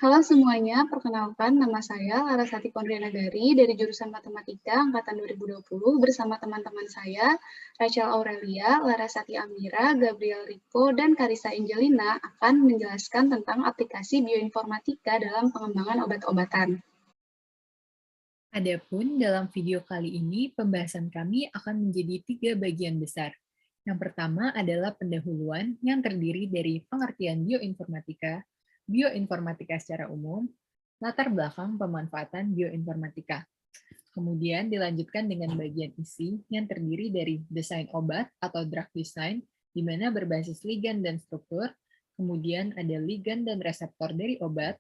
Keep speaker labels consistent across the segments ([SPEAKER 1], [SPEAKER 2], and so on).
[SPEAKER 1] Halo semuanya, perkenalkan nama saya Larasati Kondrianagari dari jurusan Matematika Angkatan 2020 bersama teman-teman saya, Rachel Aurelia, Larasati Amira, Gabriel Rico, dan Karisa Angelina akan menjelaskan tentang aplikasi bioinformatika dalam pengembangan obat-obatan.
[SPEAKER 2] Adapun dalam video kali ini, pembahasan kami akan menjadi 3 bagian besar. Yang pertama adalah pendahuluan yang terdiri dari pengertian bioinformatika, bioinformatika secara umum, latar belakang pemanfaatan bioinformatika. Kemudian dilanjutkan dengan bagian isi yang terdiri dari desain obat atau drug design, di mana berbasis ligand dan struktur, kemudian ada ligand dan reseptor dari obat,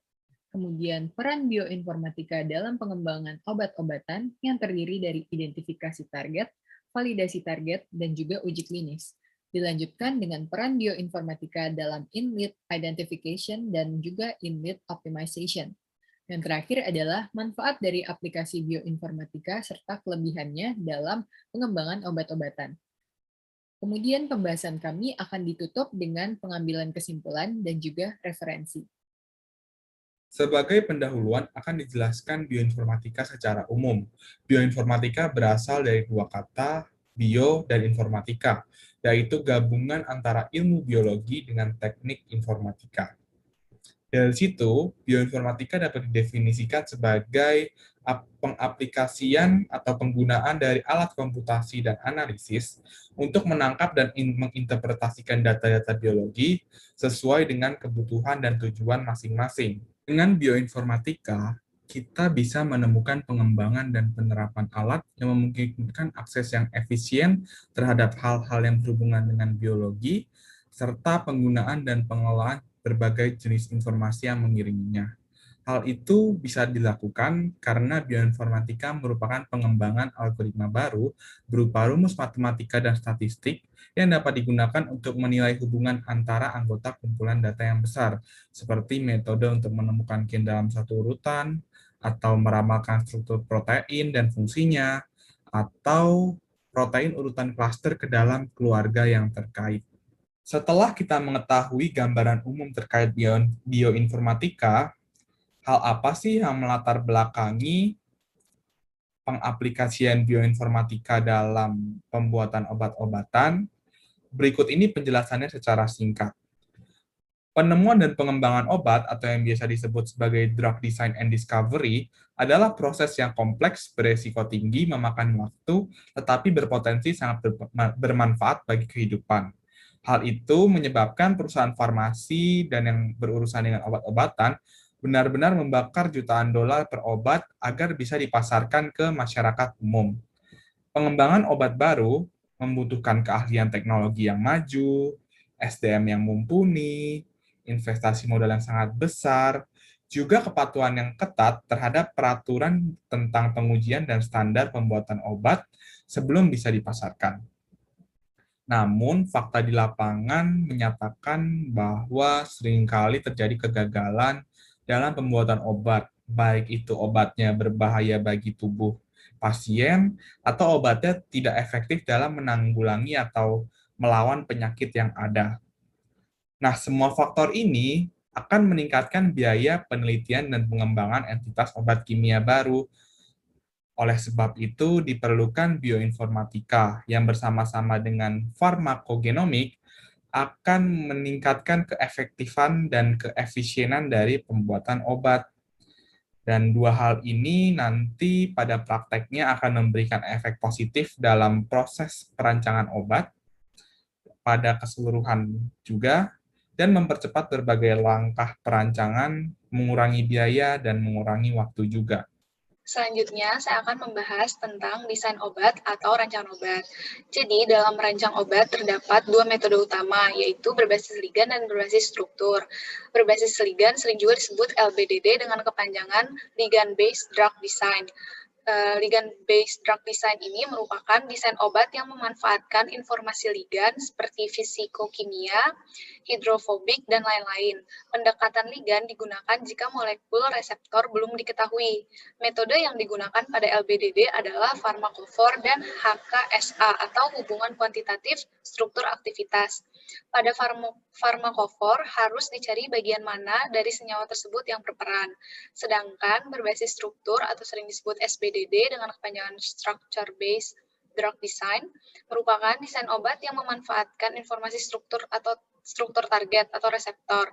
[SPEAKER 2] kemudian peran bioinformatika dalam pengembangan obat-obatan yang terdiri dari identifikasi target, validasi target, dan juga uji klinis. Dilanjutkan dengan peran bioinformatika dalam in-lead identification dan juga in-lead optimization. Yang terakhir adalah manfaat dari aplikasi bioinformatika serta kelebihannya dalam pengembangan obat-obatan. Kemudian pembahasan kami akan ditutup dengan pengambilan kesimpulan dan juga referensi.
[SPEAKER 3] Sebagai pendahuluan akan dijelaskan bioinformatika secara umum. Bioinformatika berasal dari dua kata, bio dan informatika, yaitu gabungan antara ilmu biologi dengan teknik informatika. Dari situ, bioinformatika dapat didefinisikan sebagai pengaplikasian atau penggunaan dari alat komputasi dan analisis untuk menangkap dan menginterpretasikan data-data biologi sesuai dengan kebutuhan dan tujuan masing-masing. Dengan bioinformatika, kita bisa menemukan pengembangan dan penerapan alat yang memungkinkan akses yang efisien terhadap hal-hal yang berhubungan dengan biologi, serta penggunaan dan pengelolaan berbagai jenis informasi yang mengiringinya. Hal itu bisa dilakukan karena bioinformatika merupakan pengembangan algoritma baru berupa rumus matematika dan statistik yang dapat digunakan untuk menilai hubungan antara anggota kumpulan data yang besar, seperti metode untuk menemukan gen dalam satu urutan, atau meramalkan struktur protein dan fungsinya, atau protein urutan klaster ke dalam keluarga yang terkait. Setelah kita mengetahui gambaran umum terkait bioinformatika, hal apa sih yang melatar belakangi pengaplikasian bioinformatika dalam pembuatan obat-obatan? Berikut ini penjelasannya secara singkat. Penemuan dan pengembangan obat atau yang biasa disebut sebagai drug design and discovery adalah proses yang kompleks, beresiko tinggi, memakan waktu, tetapi berpotensi sangat bermanfaat bagi kehidupan. Hal itu menyebabkan perusahaan farmasi dan yang berurusan dengan obat-obatan benar-benar membakar jutaan dolar per obat agar bisa dipasarkan ke masyarakat umum. Pengembangan obat baru membutuhkan keahlian teknologi yang maju, SDM yang mumpuni, investasi modal yang sangat besar, juga kepatuhan yang ketat terhadap peraturan tentang pengujian dan standar pembuatan obat sebelum bisa dipasarkan. Namun, fakta di lapangan menyatakan bahwa seringkali terjadi kegagalan dalam pembuatan obat, baik itu obatnya berbahaya bagi tubuh pasien atau obatnya tidak efektif dalam menanggulangi atau melawan penyakit yang ada. Nah, semua faktor ini akan meningkatkan biaya penelitian dan pengembangan entitas obat kimia baru. Oleh sebab itu, diperlukan bioinformatika yang bersama-sama dengan farmakogenomik akan meningkatkan keefektifan dan keefisienan dari pembuatan obat. Dan dua hal ini nanti pada prakteknya akan memberikan efek positif dalam proses perancangan obat pada keseluruhan juga, dan mempercepat berbagai langkah perancangan, mengurangi biaya, dan mengurangi waktu juga.
[SPEAKER 1] Selanjutnya, saya akan membahas tentang desain obat atau rancangan obat. Jadi, dalam merancang obat terdapat dua metode utama, yaitu berbasis ligand dan berbasis struktur. Berbasis ligand sering juga disebut LBDD dengan kepanjangan Ligand Based Drug Design. Ligand-based drug design ini merupakan desain obat yang memanfaatkan informasi ligan seperti fisikokimia, hidrofobik, dan lain-lain. Pendekatan ligan digunakan jika molekul reseptor belum diketahui. Metode yang digunakan pada LBDD adalah farmakofor dan HKSA atau hubungan kuantitatif struktur aktivitas. Pada farmakofor harus dicari bagian mana dari senyawa tersebut yang berperan. Sedangkan berbasis struktur atau sering disebut SBDD dengan kepanjangan Structure Based Drug Design merupakan desain obat yang memanfaatkan informasi struktur atau struktur target atau reseptor.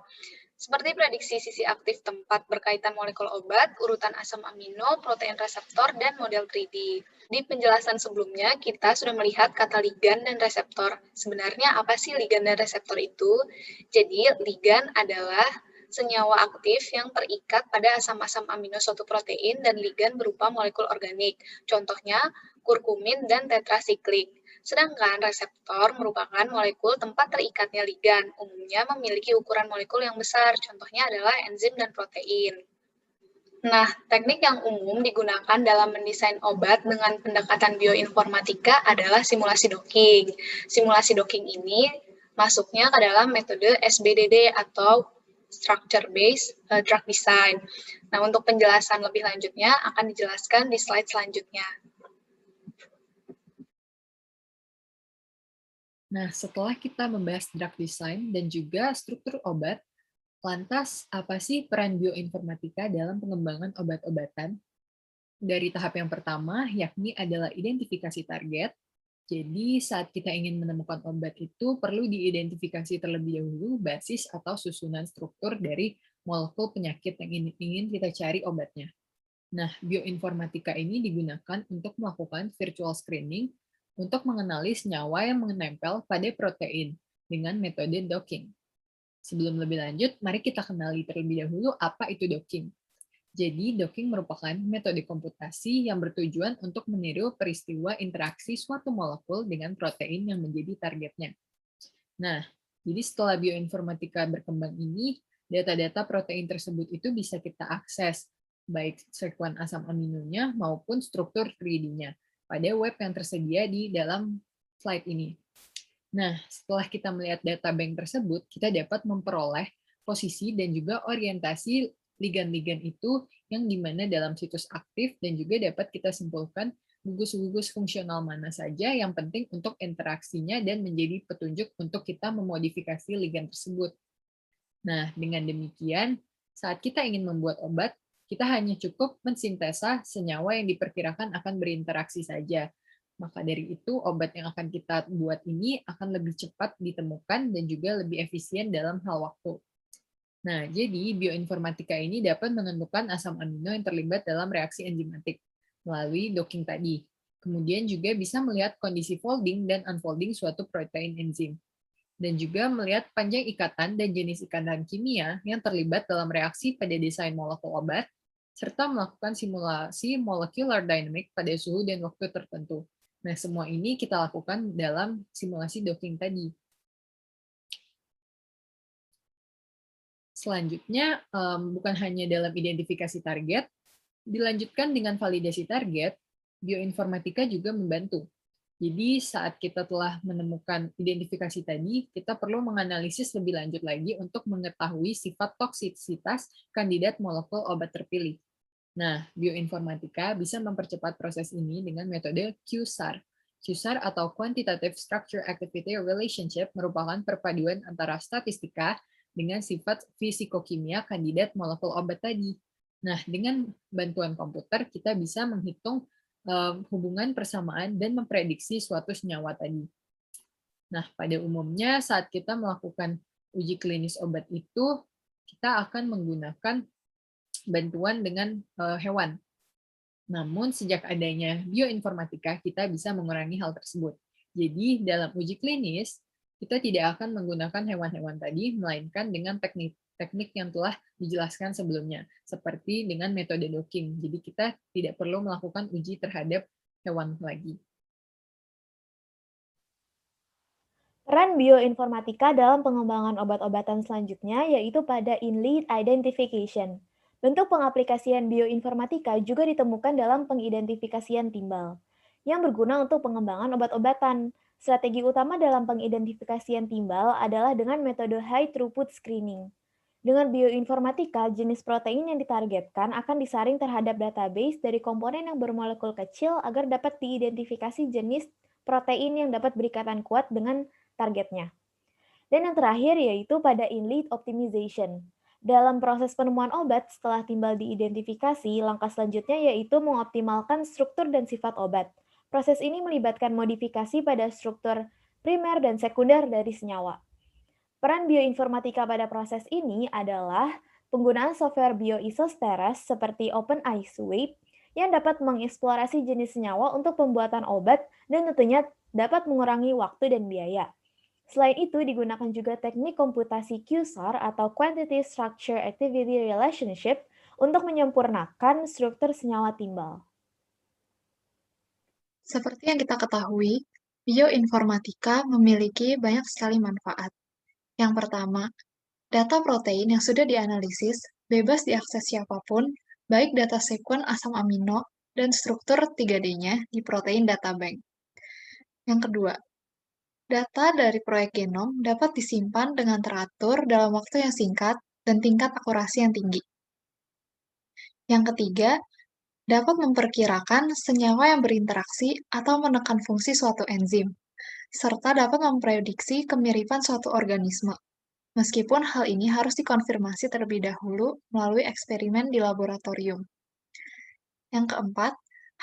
[SPEAKER 1] Seperti prediksi sisi aktif tempat berkaitan molekul obat, urutan asam amino, protein reseptor, dan model 3D. Di penjelasan sebelumnya, kita sudah melihat kata ligan dan reseptor. Sebenarnya apa sih ligan dan reseptor itu? Jadi, ligan adalah senyawa aktif yang terikat pada asam-asam amino suatu protein dan ligan berupa molekul organik. Contohnya, kurkumin dan tetrasiklik. Sedangkan reseptor merupakan molekul tempat terikatnya ligan, umumnya memiliki ukuran molekul yang besar, contohnya adalah enzim dan protein. Nah, teknik yang umum digunakan dalam mendesain obat dengan pendekatan bioinformatika adalah simulasi docking. Simulasi docking ini masuknya ke dalam metode SBDD atau Structure Based Drug Design. Nah, untuk penjelasan lebih lanjutnya akan dijelaskan di slide selanjutnya.
[SPEAKER 2] Nah, setelah kita membahas drug design dan juga struktur obat, lantas apa sih peran bioinformatika dalam pengembangan obat-obatan? Dari tahap yang pertama, yakni adalah identifikasi target. Jadi, saat kita ingin menemukan obat itu perlu diidentifikasi terlebih dahulu basis atau susunan struktur dari molekul penyakit yang ingin kita cari obatnya. Nah, bioinformatika ini digunakan untuk melakukan virtual screening untuk mengenali senyawa yang menempel pada protein dengan metode docking. Sebelum lebih lanjut, mari kita kenali terlebih dahulu apa itu docking. Jadi, docking merupakan metode komputasi yang bertujuan untuk meniru peristiwa interaksi suatu molekul dengan protein yang menjadi targetnya. Nah, jadi setelah bioinformatika berkembang ini, data-data protein tersebut itu bisa kita akses, baik sekuens asam aminonya maupun struktur 3D-nya pada web yang tersedia di dalam slide ini. Nah, setelah kita melihat data bank tersebut, kita dapat memperoleh posisi dan juga orientasi ligan-ligan itu yang dimana dalam situs aktif dan juga dapat kita simpulkan gugus-gugus fungsional mana saja yang penting untuk interaksinya dan menjadi petunjuk untuk kita memodifikasi ligan tersebut. Nah, dengan demikian, saat kita ingin membuat obat, kita hanya cukup mensintesa senyawa yang diperkirakan akan berinteraksi saja. Maka dari itu, obat yang akan kita buat ini akan lebih cepat ditemukan dan juga lebih efisien dalam hal waktu. Nah, jadi bioinformatika ini dapat menentukan asam amino yang terlibat dalam reaksi enzimatik melalui docking tadi. Kemudian juga bisa melihat kondisi folding dan unfolding suatu protein enzim. Dan juga melihat panjang ikatan dan jenis ikatan kimia yang terlibat dalam reaksi pada desain molekul obat, serta melakukan simulasi molecular dynamic pada suhu dan waktu tertentu. Nah, semua ini kita lakukan dalam simulasi docking tadi. Selanjutnya, bukan hanya dalam identifikasi target, dilanjutkan dengan validasi target, bioinformatika juga membantu. Jadi saat kita telah menemukan identifikasi tadi, kita perlu menganalisis lebih lanjut lagi untuk mengetahui sifat toksisitas kandidat molekul obat terpilih. Nah, bioinformatika bisa mempercepat proses ini dengan metode QSAR. QSAR atau Quantitative Structure Activity Relationship merupakan perpaduan antara statistika dengan sifat fisikokimia kandidat molekul obat tadi. Nah, dengan bantuan komputer, kita bisa menghitung hubungan persamaan dan memprediksi suatu senyawa tadi. Nah, pada umumnya saat kita melakukan uji klinis obat itu, kita akan menggunakan bantuan dengan hewan. Namun, sejak adanya bioinformatika, kita bisa mengurangi hal tersebut. Jadi, dalam uji klinis, kita tidak akan menggunakan hewan-hewan tadi, melainkan dengan teknik yang telah dijelaskan sebelumnya, seperti dengan metode docking. Jadi kita tidak perlu melakukan uji terhadap hewan lagi.
[SPEAKER 4] Peran bioinformatika dalam pengembangan obat-obatan selanjutnya yaitu pada in lead identification. Bentuk pengaplikasian bioinformatika juga ditemukan dalam pengidentifikasian timbal, yang berguna untuk pengembangan obat-obatan. Strategi utama dalam pengidentifikasian timbal adalah dengan metode high throughput screening. Dengan bioinformatika, jenis protein yang ditargetkan akan disaring terhadap database dari komponen yang bermolekul kecil agar dapat diidentifikasi jenis protein yang dapat berikatan kuat dengan targetnya. Dan yang terakhir yaitu pada in-lead optimization. Dalam proses penemuan obat, setelah timbal diidentifikasi, langkah selanjutnya yaitu mengoptimalkan struktur dan sifat obat. Proses ini melibatkan modifikasi pada struktur primer dan sekunder dari senyawa. Peran bioinformatika pada proses ini adalah penggunaan software bioisosteres seperti OpenISWAP yang dapat mengeksplorasi jenis senyawa untuk pembuatan obat dan tentunya dapat mengurangi waktu dan biaya. Selain itu, digunakan juga teknik komputasi QSAR atau Quantity Structure Activity Relationship untuk menyempurnakan struktur senyawa timbal.
[SPEAKER 1] Seperti yang kita ketahui, bioinformatika memiliki banyak sekali manfaat. Yang pertama, data protein yang sudah dianalisis bebas diakses siapapun, baik data sekuen asam amino dan struktur 3D-nya di protein data bank. Yang kedua, data dari proyek genom dapat disimpan dengan teratur dalam waktu yang singkat dan tingkat akurasi yang tinggi. Yang ketiga, dapat memperkirakan senyawa yang berinteraksi atau menekan fungsi suatu enzim, serta dapat memprediksi kemiripan suatu organisme. Meskipun hal ini harus dikonfirmasi terlebih dahulu melalui eksperimen di laboratorium. Yang keempat,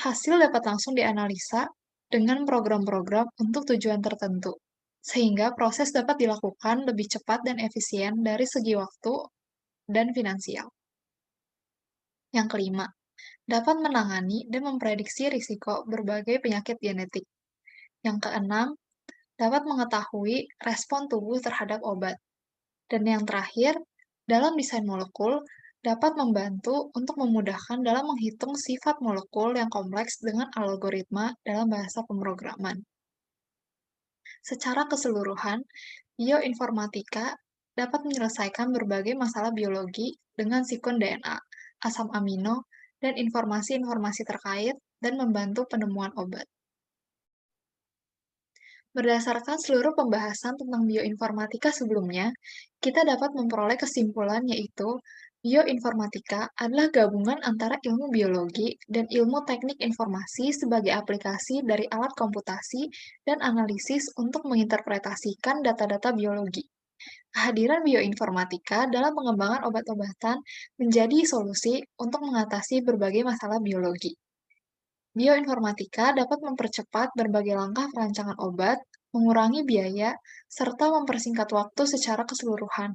[SPEAKER 1] hasil dapat langsung dianalisa dengan program-program untuk tujuan tertentu, sehingga proses dapat dilakukan lebih cepat dan efisien dari segi waktu dan finansial. Yang kelima, dapat menangani dan memprediksi risiko berbagai penyakit genetik. Yang keenam, dapat mengetahui respon tubuh terhadap obat. Dan yang terakhir, dalam desain molekul, dapat membantu untuk memudahkan dalam menghitung sifat molekul yang kompleks dengan algoritma dalam bahasa pemrograman. Secara keseluruhan, bioinformatika dapat menyelesaikan berbagai masalah biologi dengan sekuen DNA, asam amino, dan informasi-informasi terkait dan membantu penemuan obat. Berdasarkan seluruh pembahasan tentang bioinformatika sebelumnya, kita dapat memperoleh kesimpulan yaitu bioinformatika adalah gabungan antara ilmu biologi dan ilmu teknik informasi sebagai aplikasi dari alat komputasi dan analisis untuk menginterpretasikan data-data biologi. Kehadiran bioinformatika dalam pengembangan obat-obatan menjadi solusi untuk mengatasi berbagai masalah biologi. Bioinformatika dapat mempercepat berbagai langkah perancangan obat, mengurangi biaya, serta mempersingkat waktu secara keseluruhan.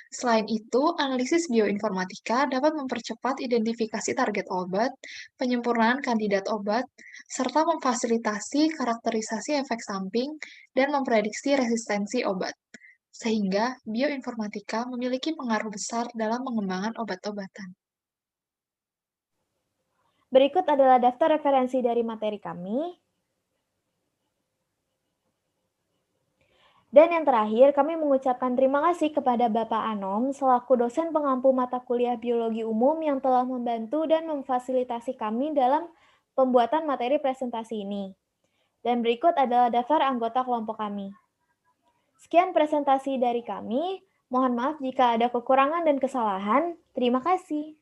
[SPEAKER 1] Selain itu, analisis bioinformatika dapat mempercepat identifikasi target obat, penyempurnaan kandidat obat, serta memfasilitasi karakterisasi efek samping dan memprediksi resistensi obat. Sehingga, bioinformatika memiliki pengaruh besar dalam pengembangan obat-obatan.
[SPEAKER 4] Berikut adalah daftar referensi dari materi kami. Dan yang terakhir, kami mengucapkan terima kasih kepada Bapak Anom selaku dosen pengampu mata kuliah biologi umum yang telah membantu dan memfasilitasi kami dalam pembuatan materi presentasi ini. Dan berikut adalah daftar anggota kelompok kami. Sekian presentasi dari kami. Mohon maaf jika ada kekurangan dan kesalahan. Terima kasih.